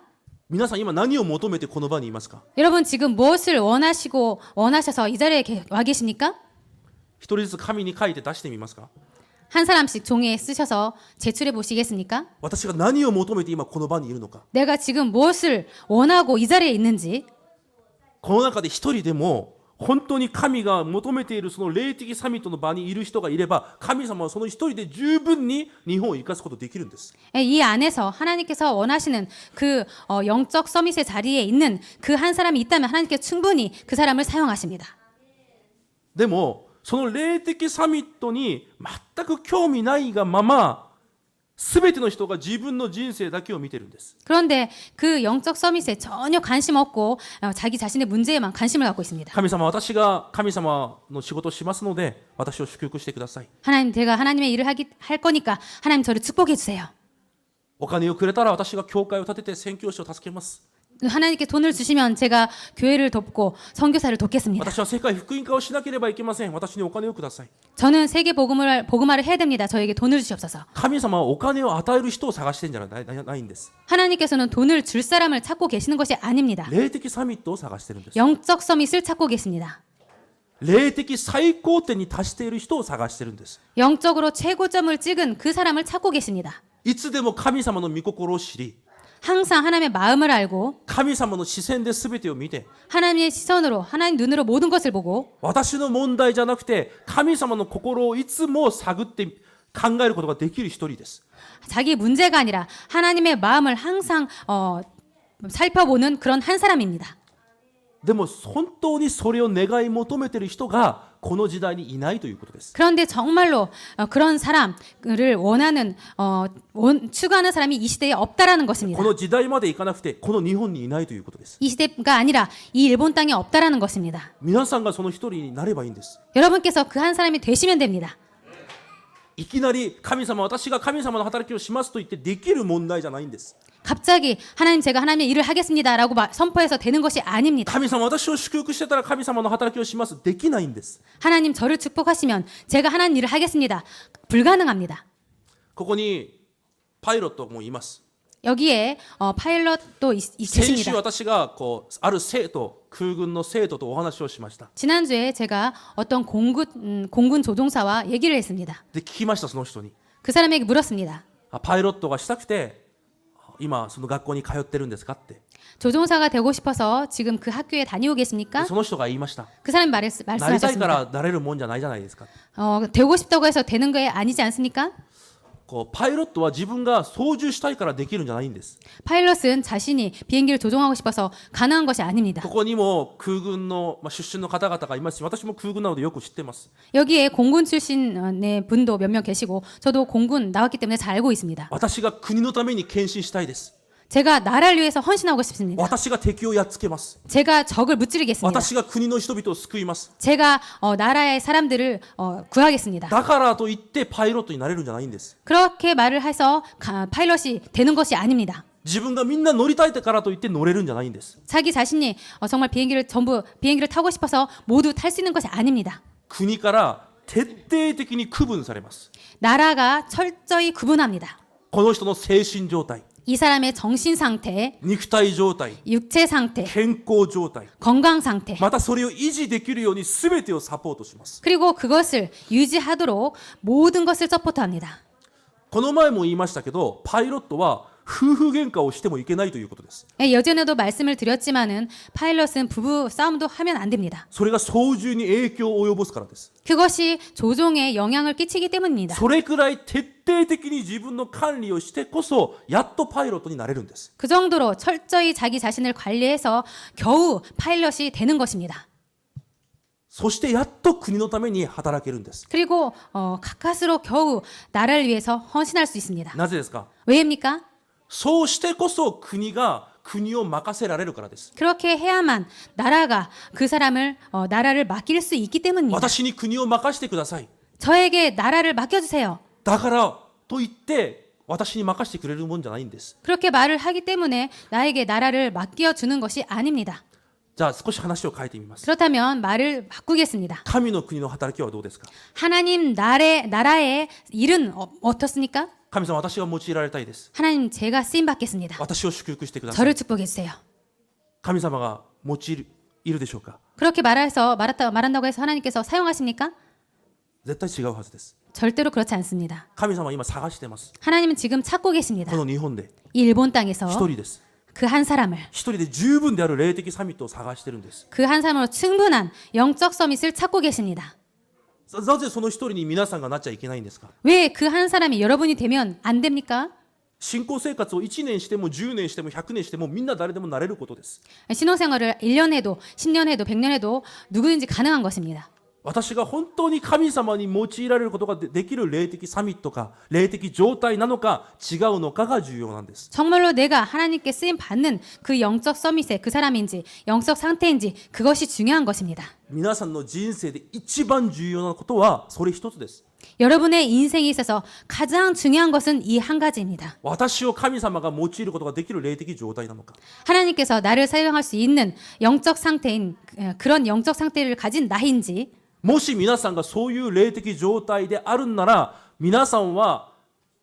皆さん今何を求めてこの場にいますか？ 여러분 지금 무엇을 원하셔서 이 자리에 와 계십니까? 一人ずつ紙に書いて出してみますか？ 한 사람씩 종이에 쓰셔서 제출해 보시겠습니까? 私が何を求めて今この場にいるのか。 내가 지금 무엇을 원하고 이 자리에 있는지 この中で一人でも本当に神が求めているその霊的サミットの場にいる人がいれば神様はその一人で十分に日本を生かすことできるんです。 이 안에서 하나님께서 원하시는 그 영적 서밋의 자리에 있는 그 한 사람이 있다면 하나님께 충분히 그 사람을 사용하십니다. でもその霊的サミットに全く興味ないがまま全ての人が自分の人生だけを見てるんです。 그런데 그 영적 서밋에 전혀 관심 없고 자기 자신의 문제에만 관심을 갖고 있습니다. 神様、私が神様の仕事をしますので私を祝福してください。 하나님 제가 하나님의 일을 할 거니까 하나님 저를 축복해 주세요. お金をくれたら私が教会を建てて宣教師を助けます。 하나님께 돈을 주시면 제가 교회를 돕고 선교사를 돕겠습니다. 私は世界福音化をしなければいけません。私にお金をください。 저는 세계 복음화를 해야 됩니다. 저에게 돈을 주시옵소서. 神様はお金を与える人を探してんじゃないんです。 하나님께서는 돈을 줄 사람을 찾고 계시는 것이 아닙니다. 霊的サミットを探してるんです。 영적 서밋을 찾고 계십니다. 霊的最高点に達している人を探してるんです。 영적으로 최고점을 찍은 그 사람을 찾고 계십니다. いつでも神様の御心を知り 항상 하나님의 마음을 알고 神様の視線で全てを見て 하나님의 시선으로 하나님 눈으로 모든 것을 보고 私の問題じゃなくて神様の心をいつも探って考えることができる一人です。 자기 문제가 아니라 하나님의 마음을 항상 살펴보는 그런 한 사람입니다. でも本当にそれを願い求めている人がこの時代にいないということです。 그런데 정말로 그런 사람을 원하는 추구하는 사람이 이 시대에 없다라는 것입니다. この時代までいかなくてこの日本にいないということです。 이 시대가 아니라 이 일본 땅에 없다라는 것입니다. 皆さんがその一人になればいいんです。 여러분께서 그 한 사람이 되시면 됩니다. いきなり神様、私が神様の働きをしますと言ってできる問題じゃないんです。 갑자기 하나님 제가 하나님의 일을 하겠습니다라고 선포해서 되는 것이 아닙니다. 神様、私を祝福してたら神様の働きをします。できないんです。 하나님 저를 축복하시면 제가 하나님 일을 하겠습니다. 불가능합니다. ここにパイロットもいます。 여기에 파일럿도 先週 계십니다. 私がある生徒、空軍の生徒とお話をしました。 지난주에 제가 어떤 공군 조종사와 얘기를 했습니다. で聞きました、その人に。 그 사람에게 물었습니다. パイロットがしたくて今その学校に通ってるんですかって。 조종사가 되고 싶어서 지금 그 학교에 다니고 계십니까? その人が言いました。 그 사람이 なりたいか 말씀하셨습니다. らなれるもんじゃないじゃないですか。 되고 싶다고 해서 되는 게 아니지 않습니까? パイロットは自分が操縦したいからできるんじゃないんです。 파일럿은 자신이 비행기를 조종하고 싶어서 가능한 것이 아닙니다. ここにも空軍の出身の方々がいますし、私も空軍なのでよく知ってます。 여기에 공군 출신의 분도 몇 명 계시고 저도 공군 나왔기 때문에 잘 알고 있습니다. 私が国のために献身したいです。 제가 나라를 위해서 헌신하고 싶습니다. 私が敵をやっつけます。 제가 적을 무찌르겠습니다. 私が国の人々を救います。 제가 나라의 사람들을 구하겠습니다. だからといってパイロットになれるんじゃないんです。 그렇게 말을 해서 파일럿이 되는 것이 아닙니다. 自分がみんな乗りたいからといって乗れるんじゃないんです。 자기 자신이 정말 비행기를 타고 싶어서 모두 탈 수 있는 것이 아닙니다. 国から徹底的に区分されます。 나라가 철저히 구분합니다. この人の精神状態、 이 사람의 정신 상태, 肉体状態、 육체 상태, 健康状態、 건강 상태, またそれを維持できるように全てをサポートします。 그리고 그것을 유지하도록 모든 것을 서포트합니다. この前も言いましたけど、パイロットは夫婦喧嘩をしてもいけないということです。 예전에도 말씀을 드렸지만은 파일럿은 부부 싸움도 하면 안 됩니다. それが操縦に影響を及ぼすからです。 그것이 조종에 영향을 끼치기 때문입니다. それくらい徹底的に自分の管理をしてこそやっとパイロットになれるんです。 그 정도로 철저히 자기 자신을 관리해서 겨우 파일럿이 되는 것입니다. そしてやっと国のために働けるんです。 그리고 가까스로 겨우 나라를 위해서 헌신할 수 있습니다. なぜですか？ 왜입니까? そうしてこそ国を任せられるからです。 그렇게 해야만 나라가 그 사람을 나라를 맡길 수 있기 때문입니다. 私に国を任せてください。 저에게 나라를 맡겨주세요. だからと言って私に任せてくれるもんじゃないんです。 그렇게 말을 하기 때문에 나에게 나라를 맡겨주는 것이 아닙니다. じゃあ少し話を変えてみます。 그렇다면 말을 바꾸겠습니다. 神の国の働きはどうですか？ 하나님 나라의 일은 어떻습니까? 神様、私が用いられたいです。 하나님 제가 쓰임 받겠습니다. 私を祝福してください。 저를 축복해 주세요. 神様が用いるでしょうか？ 그렇게 말한다고 해서 하나님께서 사용하십니까? 絶対違うはずです。 절대로 그렇지 않습니다. 神様は今探してます。 하나님은 지금 찾고 계십니다. この日本で 이 일본 땅에서 一人です。 그 한 사람을 一人で十分である霊的サミットを探してるんです。 그 한 사람으로 충분한 영적 서밋을 찾고 계십니다. なぜその一人に皆さんがなっちゃいけないんですか？ 왜 그 한 사람이 여러분이 되면 안 됩니까? 信仰生活を1年しても10年しても100年してもみんな誰でもなれることです。 신혼생활을 1년 해도 10년 해도 100년 해도 누구든지 가능한 것입니다. 私が本当に神様に用いられることができる霊的サミットか霊的状態なのか違うのかが重要なんです。 정말로 내가 하나님께 쓰임 받는 그 영적 서밋에 그 사람인지 영적 상태인지 그것이 중요한 것입니다. 皆さんの人生で一番重要なことはそれ一つです。 여러분의 인생에 있어서 가장 중요한 것은 이 한 가지입니다. 私を神様が用いることができる霊的状態なのか。 하나님께서 나를 사용할 수 있는 영적 상태인 그런 영적 상태를 가진 나인지 もし皆さんがそういう霊的状態であるんなら、皆さんは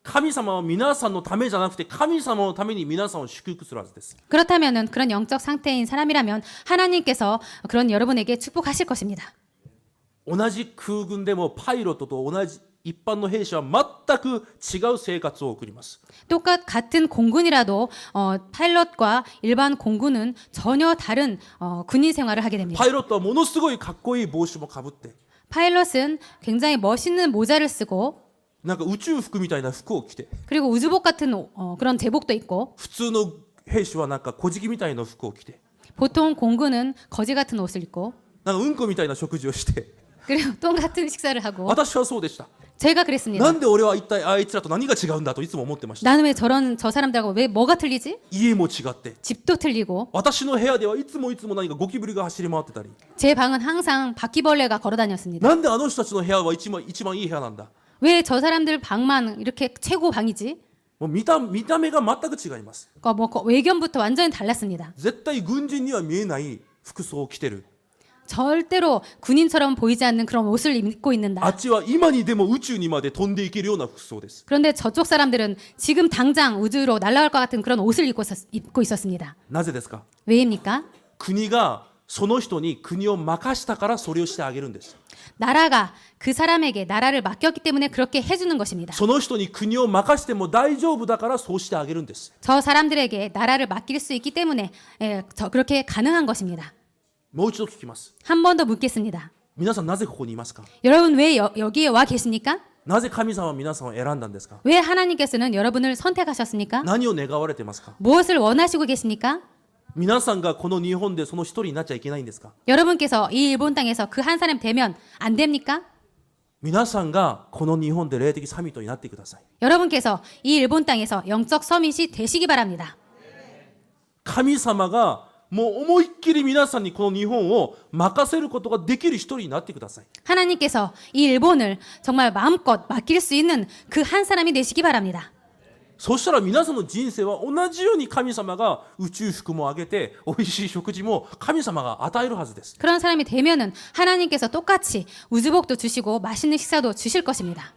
神様は皆さんのためじゃなくて神様のために皆さんを祝福するはずです。 그렇다면은 그런 영적 상태인 사람이라면 하나님께서 그런 여러분에게 축복하실 것입니다. 同じ空軍でもパイロットと同じ一般の兵士は全く違う生活を送ります。 같은 공군이라도 파일럿과 일반 공군은 전혀 다른 군인 생활을 하게 됩니다. パイロットはものすごいかっこいい帽子もかぶって、 파일럿은 굉장히 멋있는 모자를 쓰고 なんか宇宙服みたいな服を着て、 그리고 우주복 같은 그런 제복도 입고 普通の兵士はなんか小敷みたいな服を着て、 보통 공군은 거지 같은 옷을 입고 なんかうんこみたいな食事をして、 그리고 똑같은 식사를 하고 私はそうでした。 제가 그랬습니다. なんで俺は一体あいつらと何が違うんだといつも思ってました。 나는 왜 저 사람들하고 왜 뭐가 틀리지? 家も違って、 집도 틀리고 私の部屋ではいつも何かゴキブリが走り回ってたり、 제 방은 항상 바퀴벌레가 걸어 다녔습니다. なんであの人たちの部屋は一番いい部屋なんだ。 왜 저 사람들 방만 이렇게 최고 방이지? もう見た目が全く違います。 뭐 외견부터 완전히 달랐습니다. 絶対軍人には見えない服装を着てる。 절대로 군인처럼 보이지 않는 그런 옷을 입고 あ 있는다. っちは今にでも宇宙にまで飛んでいけるような服装です。 그런데 저쪽 사람들은 지금 당장 우주로 날아갈 것 같은 그런 옷을 입고 있었습니다. なぜですか。 왜입니까? 国がその人に国を任したからそれをしてあげるんです。 나라가 그 사람에게 나라를 맡겼기 때문에 그렇게 해주는 것입니다. その人に国を任しても大丈夫だからそうしてあげるんです。 저 사람들에게 나라를 맡길 수 있기 때문에 그렇게 가능한 것입니다. もう一度聞きます。 한 번 더 묻겠습니다. 皆さんなぜここにいますか。 여러분 왜 여기에 와 계십니까? なぜ神様は皆さんを選んだんですか。 왜 하나님께서는 여러분을 선택하셨습니까? 何を願われてますか。 무엇을 원하시고 계십니까? 皆さんがこの日本でその一人になっちゃいけないんですか。 여러분께서 이 일본 땅에서 그 한 사람 되면 안 됩니까? 皆さんがこの日本で霊的サミットになってください。 여러분께서 이 일본 땅에서 영적 서밋이 되시기 바랍니다. 神様がもう思いっきり皆さんにこの日本を任せることができる一人になってください。 하나님께서 이 일본을 정말 마음껏 맡길 수 있는 그 한 사람이 되시기 바랍니다. そしたら皆さんの人生は同じように神様が宇宙服もあげて美味しい食事も神様が与えるはずです。 그런 사람이 되면은 하나님께서 똑같이 우주복도 주시고 맛있는 식사도 주실 것입니다.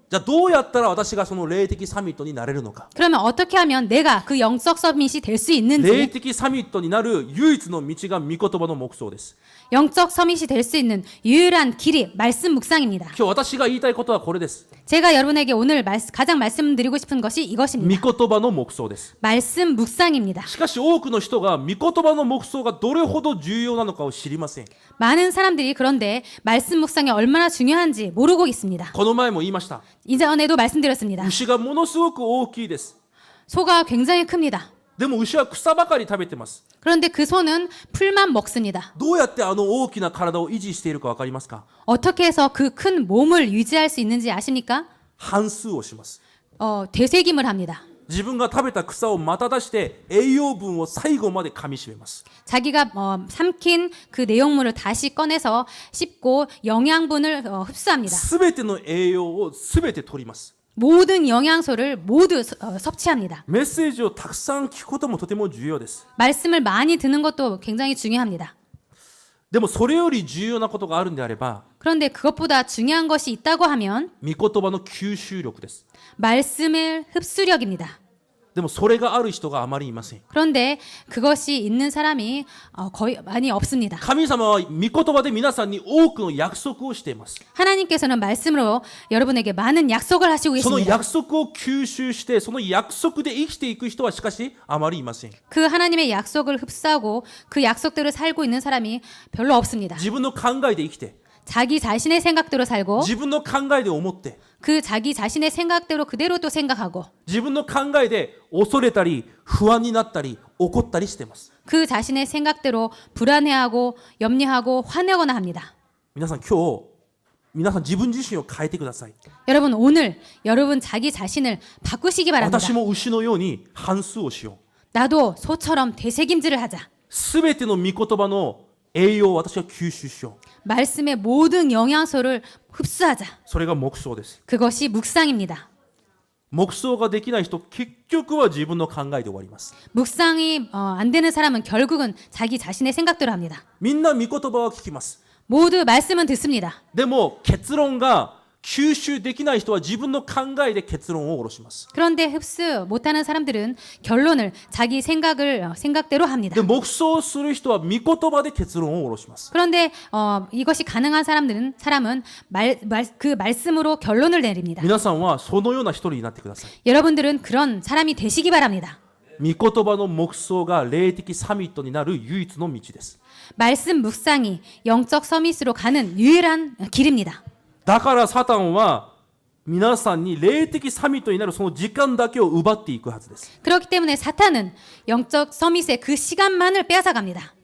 じゃあどうやったら私がその霊的サミットになれるのか。 그러면 어떻게 하면 내가 그 영적 서밋이 될 수 霊 있는지, 的サミットになる唯一の道が御言葉の黙想です。 영적 서밋이 될 수 있는 유일한 길이 말씀 묵상입니다. 今日私が言いたいことはこれです。 제가 여러분에게 오늘 가장 말씀드리고 싶은 것이 御 이것입니다. 言葉の黙想です。 말씀 묵상입니다. しかし多くの人が御言葉の黙想がどれほど重要なのかを知りません。 많은 사람들이 그런데 말씀 묵상이 얼마나 중요한지 모르고 있습니다. この前も言いました。 이전에도 말씀드렸습니다. 牛がものすごく大きいです。 소가 굉장히 큽니다. でも牛は草ばかり食べてます。 그런데 그 소는 풀만 먹습니다. どうやってあの大きな体を維持しているか分かりますか。 어떻게 해서 그 큰 몸을 유지할 수 있는지 아십니까? 反数をします。 되새김을 합니다. 自分が食べた草をまた出して栄養分を最後まで噛み締めます。 자기가 삼킨 그 내용물을 다시 꺼내서 씹고 영양분을 흡수합니다. すべての栄養をすべて取ります。 모든 영양소를 모두 섭취합니다. メッセージをたくさん聞くこともとても重要です。 말씀을 많이 듣는 것도 굉장히 중요합니다. でもそれより重要なことがあるんであれば、 그런데 그것보다 중요한 것이 있다고 하면 御言葉の吸収力です。 말씀의 흡수력입니다. でもそれがある人があまりいません。 그런데 그것이 있는 사람이 거의 많이 없습니다. 神様は御言葉で皆さんに多くの約束をしています。 하나님께서는 말씀으로 여러분에게 많은 약속을 하시고 その 계십니다. 約束を吸収して、その約束で生きていく人はしかしあまりいません。 그 하나님의 약속을 흡수하고 그 약속대로 살고 있는 사람이 별로 없습니다. 自分の考えで生きて、 자기 자신의 생각대로 살고 自分の考えで思って、 그 자기 자신의 생각대로 그대로 또 생각하고 自分の考えで恐れたり不安になったり怒ったりしています。 그 자신의 생각대로 불안해하고 염려하고 화내거나 합니다. 皆さん今日、皆さん自分自身を変えてください。 여러분 오늘 여러분 자기 자신을 바꾸시기 바랍니다. 私も牛のように反数をしよう。 나도 소처럼 되새김질을 하자. すべての御言葉の栄養を私は吸収しよう。 말씀의 모든 영양소를 흡수하자. それが黙想です。 그것이 묵상입니다. 黙想ができない人、結局は自分の考えで終わります。 묵상이 안 되는 사람은 결국은 자기 자신의 생각대로 합니다. みんな御言葉は聞きます。 모두 말씀은 듣습니다. でも結論が吸収できない人は自分の考えで結論を下ろします。 그런데 흡수 못하는 사람들은 결론을 자기 생각대로 합니다. で黙想する人は御言葉で結論を下ろします。 그런데 이것이 가능한 사람은 그 말씀으로 결론을 내립니다. 皆さんはそのような一人になってください。 여러분들은 그런 사람이 되시기 바랍니다. 御言葉の黙想が霊的サミットになる唯一の道です。 말씀 묵상이 영적 서밋으로 가는 유일한 길입니다. だからサタンは皆さんに霊的サミットになるその時間だけを奪っていくはずです。 그렇기 때문에 사탄은 영적 서밋의 그 시간만을 빼앗아갑니다.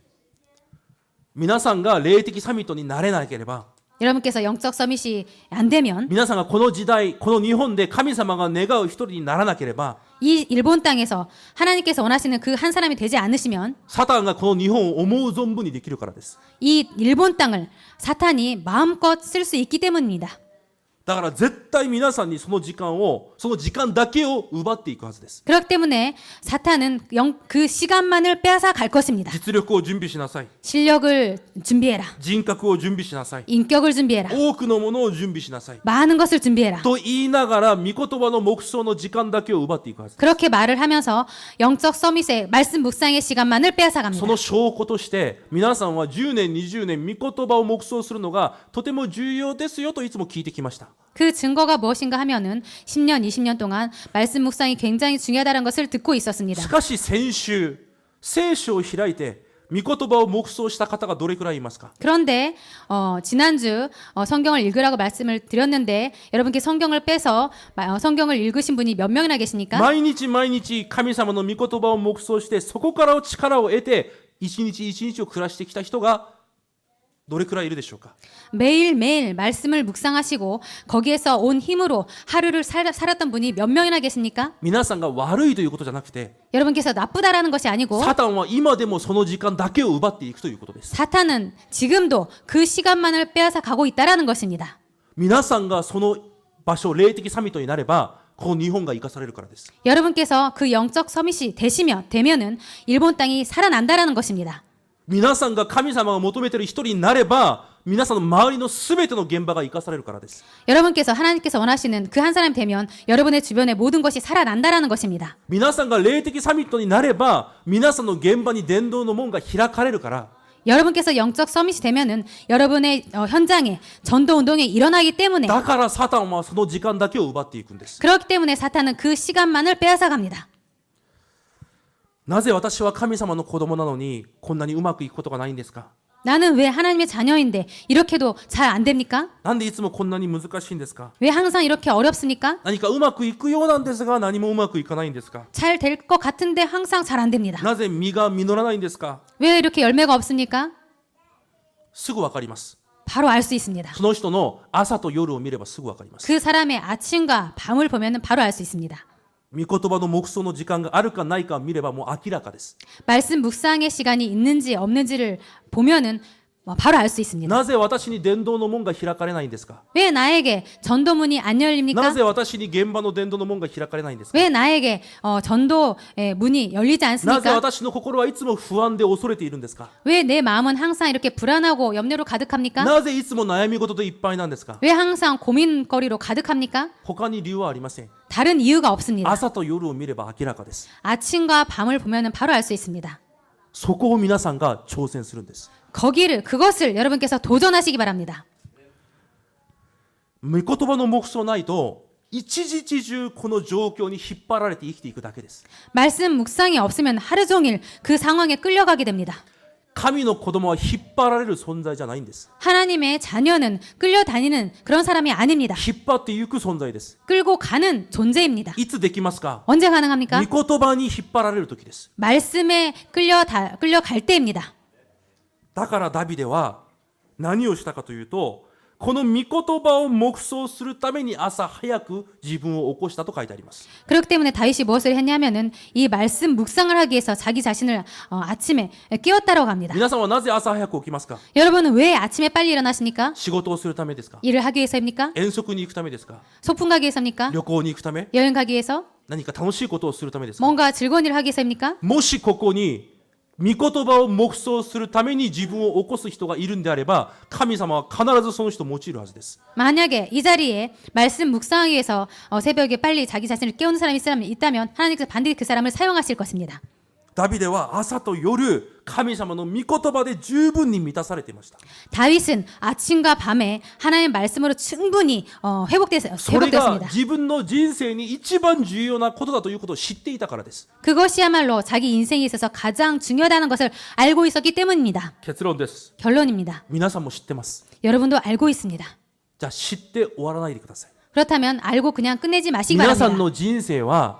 皆さんが霊的サミットになれなければ 여러분께서 영적 서밋이 안 되면 皆さんがこの時代、この日本で神様が願う一人にならなければ、 이 일본 땅에서 하나님께서 원하시는 그 한 사람이 되지 않으시면 サタンがこの日本を思う存分にできるからです。 이 일본 땅을 사탄이 마음껏 쓸 수 있기 때문입니다. だから絶対皆さんにその時間だけを奪っていくはずです。 그렇기 때문에 사탄은 그 시간만을 빼앗아 갈 것입니다. 実力を準備しなさい。 실력을 준비해라. 人格を準備しなさい。 인격을 준비해라. 多くのものを準備しなさい。 많은 것을 준비해라. と言いながら、御言葉の黙想の時間だけを奪っていくはずです。 그렇게 말을 하면서 영적 서밋의 말씀 묵상의 시간만을 빼앗아 そ 갑니다. の証拠として、皆さんは10年、20年、御言葉を黙想するのがとても重要ですよといつも聞いてきました。 그 증거가 무엇인가 하면은 10년, 20년 동안 말씀 묵상이 굉장히 중요하다는 것을 듣고 있었습니다. しかし先週、聖書を開いて、御言葉を黙想した方がどれくらいいますか？ 그런데 지난주 성경을 읽으라고 말씀을 드렸는데 여러분께 성경을 빼서 성경을 읽으신 분이 몇 명이나 계십니까? 毎日毎日神様の御言葉を黙想して、そこから力を得て、一日一日を暮らしてきた人がどれくらいいるでしょうか？ 매일매일 말씀을 묵상하시고 거기에서 온 힘으로 하루를 살았던 분이 몇 명이나 계십니까? 皆さんが悪いということじゃなくて、 여러분께서 나쁘다라는 것이 아니고 サタンは今でもその時間だけを奪っていくということです。 사탄은 지금도 그 시간만을 빼앗아 가고 있다라는 것입니다. 皆さんがその場所、霊的サミットになれば、この日本が生かされるからです。 여러분께서 그 영적 서밋이 되면은 일본 땅이 살아난다라는 것입니다. 皆さんが神様が求めている一人になれば、皆さんの周りのすべての現場が生かされるからです。 여러분께서 하나님께서 원하시는 그 한 사람이 되면 여러분의 주변의 모든 것이 살아난다라는 것입니다. 皆さんが霊的サミットになれば、皆さんの現場に伝道の門が開かれるから、 여러분께서 영적 서밋이 되면은 여러분의 현장에 전도 운동이 일어나기 때문에 だからサタンはその時間だけを奪っていくんです。 그렇기 때문에 사탄은 그 시간만을 빼앗아 갑니다. なぜ私は神様の子供なのにこんなにうまくいくことがないんですか？ 나는 왜 하나님의 자녀인데 이렇게도 잘 안 됩니까? なんでいつもこんなに難しいんですか？ 왜 항상 이렇게 어렵습니까? 何かうまくいくようなんですが何もうまくいかないんですか？ 잘 될 것 같은데 항상 잘 안 됩니다. なぜ実が実らないんですか？ 왜 이렇게 열매가 없습니까? すぐわかります。 바로 알 수 있습니다. その人の朝と夜を見ればすぐわかります。 그 사람의 아침과 밤을 보면은 바로 알 수 있습니다. 御言葉の黙想の時間があるかないかを見ればもう明らかです。 말씀 묵상의 시간이 있는지 없는지를 보면은 바로 알 수 있습니다. なぜ私に伝道の門が開かれないんですか？ 왜 나에게 전도문이 안 な 열립니까? ぜ私に現場の伝道の門が開かれないんですか？ 왜 나에게 전도의 문이 열리지 なぜ 않습니까? 私の心はいつも不安で恐れているんですか？ 왜 내 마음은 항상 이렇게 불안하고 염려로 가득합니까? なぜいつも悩み事でいっぱいなんですか？ 왜 항상 고민거리로 가득합니까? 他に理由はありません。 다른 이유가 없습니다. 朝と夜を見れば明らかです。 아침과 밤을 보면은 바로 알 수 있습니다. そこを皆さんが挑戦するんです。 그것을 여러분께서 도전하시기 바랍니다. 御言葉の黙想ないと一日中この状況に引っ張られて生きていくだけです。 말씀 묵상이 없으면 하루 종일 그 상황에 끌려가게 됩니다. 神の子供は引っ張られる存在じゃないんです。 하나님의 자녀는 끌려다니는 그런 사람이 아닙니다. 引っ張っていく存在です。 끌고 가는 존재입니다. いつできますか？ 언제 가능합니까? 御言葉に引っ張られる時です。 말씀에 끌려갈 때입니다. だからダビデは何をしたかというと、この御言葉を黙想するために朝早く自分を起こしたと書いてあります。 그렇기 때문에 다윗이 무엇을 했냐면은 이 말씀 묵상을 하기 위해서 자기 자신을 아침에 깨웠다라고 합니다. 皆さんはなぜ朝早く起きますか？ 여러분은 왜 아침에 빨리 일어나십니까? 仕事をするためですか？ 일을 하기 위해서입니까? 遠足に行くためですか？ 소풍 가기 위해서입니까? 旅行に行くため？ 여행 가기 위해서? 何か楽しいことをするためですか？ 뭔가 즐거운 일을 하기 위해서입니까? もしここに御言葉を黙想するために自分を起こす人がいるんであれば、神様は必ずその人を用いるはずです。 만약에 이 자리에 말씀 묵상하기 위해서 새벽에 빨리 자기 자신을 깨우는 사람이 있다면 하나님께서 반드시 그 사람을 사용하실 것입니다. ダビデは朝と夜、神様の御言葉で十分に満たされていました。 다윗은 아침과 밤에 하나님의 말씀으로 충분히 それが 회복되었습니다. 自分の人生に一番重要なことだということを知っていたからです。 그것이야말로 자기 인생에 있어서 가장 중요하다는 것을 알고 있었기 때문입니다. 結論です。 결론입니다. 皆さんも知ってます。 여러분도 알고 있습니다. じゃあ知って終わらないでください。 그렇다면 알고 그냥 끝내지 마시기 皆さん 바랍니다. の人生は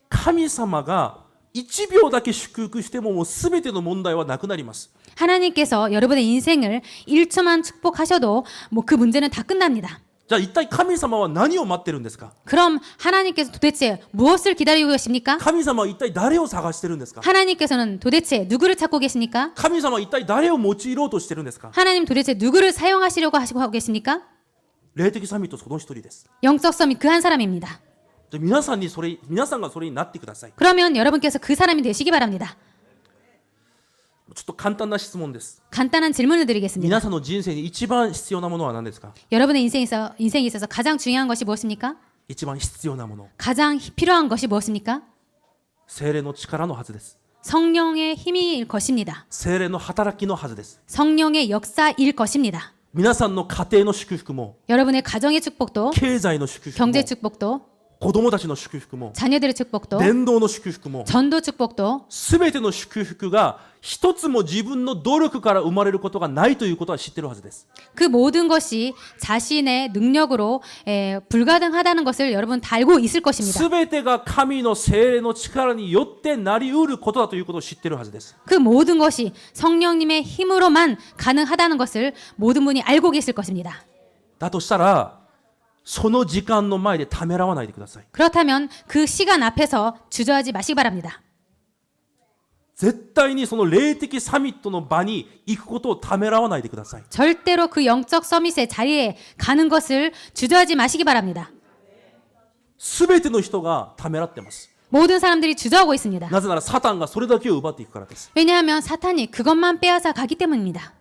神様が1秒だけ祝福してももう全ての問題はなくなります。 하나님께서 여러분의 인생을 1초만 축복하셔도 뭐 그 문제는 다 끝납니다. じゃあ一体神様は何を待ってるんですか？ 그럼 하나님께서 도대체 무엇을 기다리고 계십니까? 神様は一体誰を探してるんですか？ 하나님께서는 도대체 누구를 찾고 계십니까? 神様は一体誰を用いろうとしてるんですか？ 하나님 도대체 누구를 사용하시려고 하고 계십니까? 霊的サミットその一人です。 영적 서밋 그 한 사람입니다. じゃあ皆さんがそれになってください。 그러면 여러분께서 그 사람이 되시기 바랍니다. ちょっと簡単な質問です。 간단한 질문을 드리겠습니다. 皆さんの人生に一番必要なものは何ですか？ 여러분의 인생에 있어서 가장 중요한 것이 무엇입니까? 一番必要なもの。 가장 필요한 것이 무엇입니까? 聖霊の力のはずです。 성령의 힘일 것입니다. 聖霊の働きのはずです。 성령의 역사일 것입니다. 皆さんの家庭の祝福も、 여러분의 가정의 축복도 経済の祝福も、 경제 축복도 子供たちの祝福も、 자녀들의 축복도 伝道の祝福も、 전도 축복도 すべての祝福が一つも自分の努力から生まれることがないということは知ってるはずです。 그 모든 것이 자신의 능력으로 불가능하다는 것을 여러분 다 알고 있을 것입니다. すべてが神の聖霊の力によってなりうることだということを知ってるはずです。 그 모든 것이 성령님의 힘으로만 가능하다는 것을 모든 분이 알고 계실 것입니다. だとしたら、その時間の前でためらわないでください。 그렇다면 그 시간 앞에서 주저하지 마시기 바랍니다. 絶対にその霊的サミットの場に行くことをためらわないでください。 절대로 그 영적 서밋의 자리에 가는 것을 주저하지 마시기 바랍니다. すべての人がためらってます。 모든 사람들이 주저하고 있습니다. なぜならサタンがそれだけを奪っていくからです。 왜냐하면 사탄이 그것만 빼앗아 가기 때문입니다.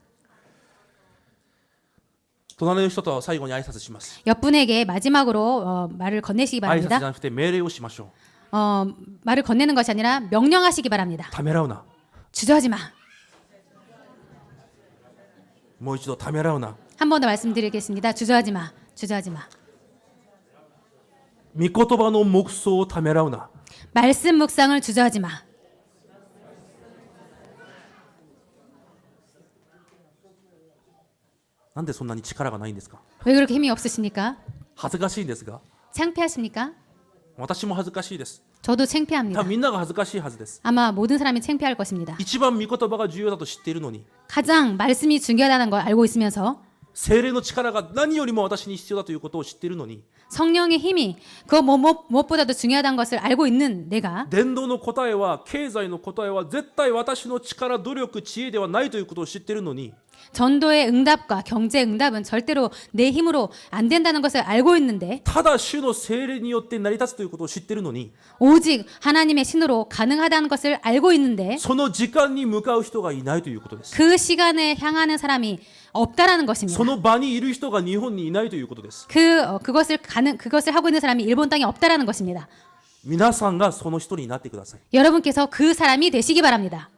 隣の人と最後に挨拶します。 옆분에게 마지막으로 말을 건네시기 挨拶じゃ 바랍니다. なくて命令をしましょ 말을 건네는 것이 아니라 명령하시기 바랍니다. う。ためらうな。 주저하지 마. もう一度ためらうな。 한 번 더 말씀드리겠습니다. 주저하지 마. 주저하지 마. 御言葉の黙想をためらうな。 말씀 묵상을 주저하지 마. なんでそんなに力がないんですか？ 왜 그렇게 힘이 없으십니까? 恥ずかしいんですが、 창피하십니까? 私も恥ずかしいです。 저도 多 창피합니다. 分みんなが恥ずかしいはずです。 아마 모든 사람이 창피할 것입니다. 一番御言葉が重要だと知っているのに、 가장 말씀이 중요하다는 걸 알고 있으면서 聖霊の力が何よりも私に必要だということを知っているのに、 성령의 힘이 그 무엇보다도 중요하다는 것을 알고 있는 내가 伝道の答えは、経済の答えは絶対私の力、努力、知恵ではないということを知っているのに、 전도의 응답과 경제 응답은 절대로 내 힘으로 안 된다는 것을 알고 있는데 ただ主の聖霊によって成り立つということを知っているのに、 오직 하나님의 신으로 가능하다는 것을 알고 있는데 その時間に向かう人がいないということです。 그 시간에 향하는 사람이 없다라는 것입니다. その場にいる人が日本にいないということです。 그것을 하고 있는 사람이 일본 땅에 없다라는 것입니다. 皆さんがその一人になってください。 여러분께서 그 사람이 되시기 바랍니다.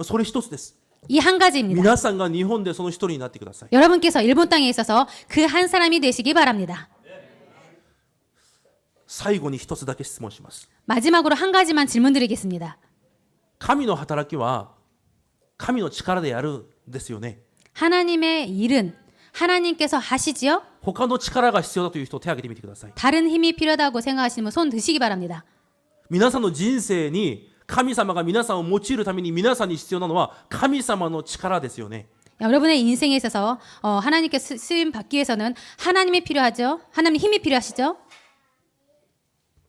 それ一つです。 이 한 가지입니다. 皆さんが日本でその一人になってください。 여러분께서 일본 땅에 있어서 그 한 사람이 되시기 바랍니다. 最後に一つだけ質問します。 마지막으로 한 가지만 질문드리겠습니다. 神の働きは神の力でやるんですよね。 하나님의 일은 하나님께서 하시지요? 他の力が必要だという人を手を挙げてみてください。 다른 힘이 필요하다고 생각하시는 분 손 드시기 바랍니다. 皆さんの人生に神様が皆さんを用いるために皆さんに必要なのは神様の力ですよね。 여러분의 인생에 있어서 하나님께 쓰임 받기 위해서는 하나님이 필요하죠. 하나님 힘이 필요하시죠.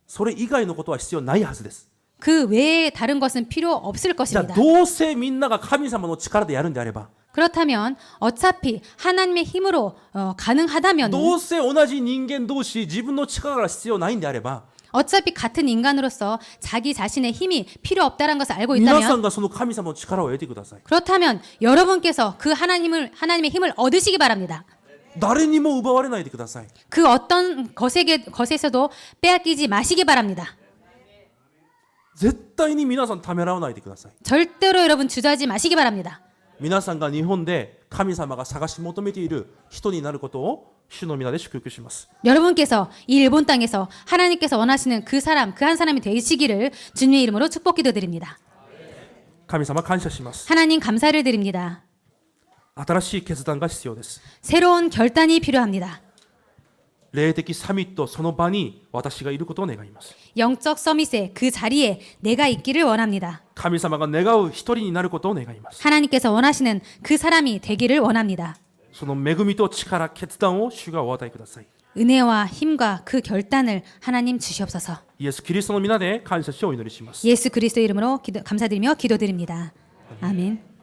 それ以外のことは必要ないはずです。 그 외에 다른 것은 필요 없을 じゃあ 것입니다. どうせみんなが神様の力でやるんであれば、 그렇다면 어차피 하나님의 힘으로 가능하다면 どうせ同じ人間同士自分の力が必要ないんであれば、 어차피 같은 인간으로서 자기 자신의 힘이 필요 없다는 것을 알고 皆さん 있다면 がその神様の力を得てください。 그렇다면 여러분께서 그 하나님의 힘을 얻으시기 바랍니다. 誰にも奪われないでください。 그 어떤 것에서도 빼앗기지 마시기 바랍니다. 絶対に皆さんためらわないでください。 절대로 여러분 주저하지 마시기 바랍니다. 皆さんが日本で神様が探し求めている人になることを主の皆で祝福します。 여러분께서 이 일본 땅에서 하나님께서 원하시는 그 한 사람이 되시기를 주님의 이름으로 축복 기도드립니다. 神様感謝します。 하나님 감사를 드립니다. 新しい決断が必要です。 새로운 결단이 필요합니다. 霊的サミットその場に私がいることを願います。 영적 서밋의 그 자리에 내가 있기를 원합니다. 神様が願う一人になることを願います。 하나님께서 원하시는 그 사람이 되기를 원합니다. その恵みと力、決断を主がお与えください。 은혜와 힘과 그 결단을 하나님 주시옵소서. イエス・キリストの皆で感謝しお祈りします。 예수 그리스도 이름으로 감사드리며 기도드립니다. 아멘.